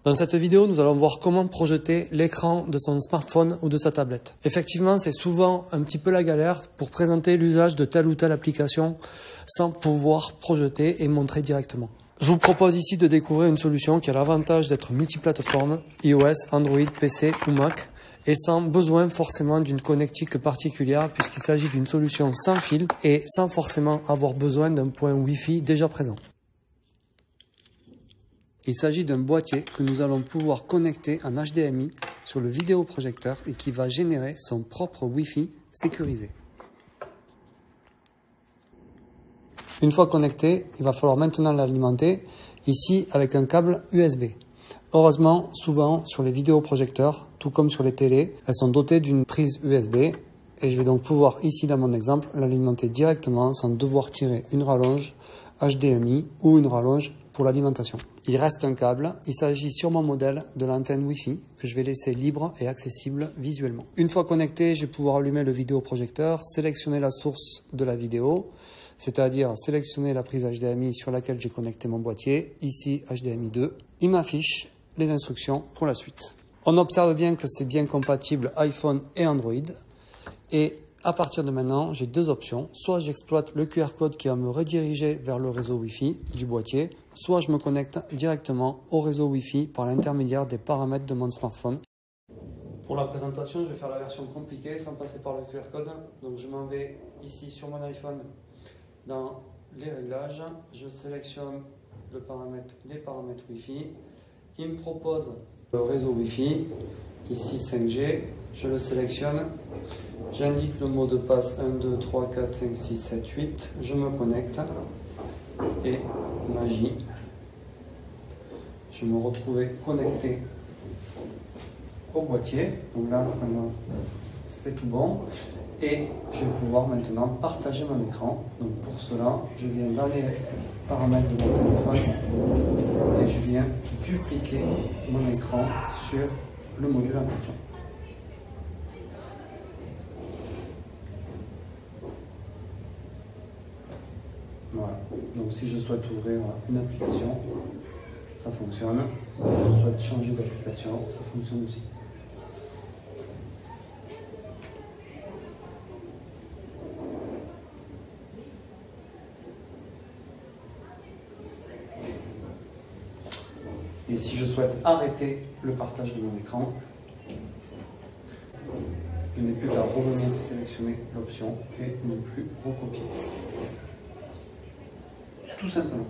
Dans cette vidéo, nous allons voir comment projeter l'écran de son smartphone ou de sa tablette. Effectivement, c'est souvent un petit peu la galère pour présenter l'usage de telle ou telle application sans pouvoir projeter et montrer directement. Je vous propose ici de découvrir une solution qui a l'avantage d'être multiplateforme, iOS, Android, PC ou Mac, et sans besoin forcément d'une connectique particulière puisqu'il s'agit d'une solution sans fil et sans forcément avoir besoin d'un point Wi-Fi déjà présent. Il s'agit d'un boîtier que nous allons pouvoir connecter en HDMI sur le vidéoprojecteur et qui va générer son propre Wi-Fi sécurisé. Une fois connecté, il va falloir maintenant l'alimenter, ici avec un câble USB. Heureusement, souvent sur les vidéoprojecteurs, tout comme sur les télés, elles sont dotées d'une prise USB et je vais donc pouvoir ici dans mon exemple l'alimenter directement sans devoir tirer une rallonge HDMI ou une rallonge pour l'alimentation. Il reste un câble, il s'agit sur mon modèle de l'antenne Wi-Fi que je vais laisser libre et accessible visuellement. Une fois connecté, je vais pouvoir allumer le vidéoprojecteur, sélectionner la source de la vidéo, c'est-à-dire sélectionner la prise HDMI sur laquelle j'ai connecté mon boîtier, ici HDMI 2. Il m'affiche les instructions pour la suite. On observe bien que c'est bien compatible iPhone et Android et à partir de maintenant, j'ai deux options. Soit j'exploite le QR code qui va me rediriger vers le réseau Wi-Fi du boîtier, soit je me connecte directement au réseau Wi-Fi par l'intermédiaire des paramètres de mon smartphone. Pour la présentation, je vais faire la version compliquée sans passer par le QR code. Donc je m'en vais ici sur mon iPhone dans les réglages. Je sélectionne les paramètres Wi-Fi. Il me propose le réseau Wi-Fi, ici 5G. Je le sélectionne. J'indique le mot de passe 1, 2, 3, 4, 5, 6, 7, 8. Je me connecte et magie. Je me retrouve connecté au boîtier. Donc là, maintenant, c'est tout bon. Et je vais pouvoir maintenant partager mon écran. Donc pour cela, je viens dans les paramètres de mon téléphone et je viens dupliquer mon écran sur le module en question. Voilà. Donc si je souhaite ouvrir une application, ça fonctionne. Si je souhaite changer d'application, ça fonctionne aussi. Et si je souhaite arrêter le partage de mon écran, je n'ai plus qu'à revenir sélectionner l'option et ne plus recopier. Tout simplement.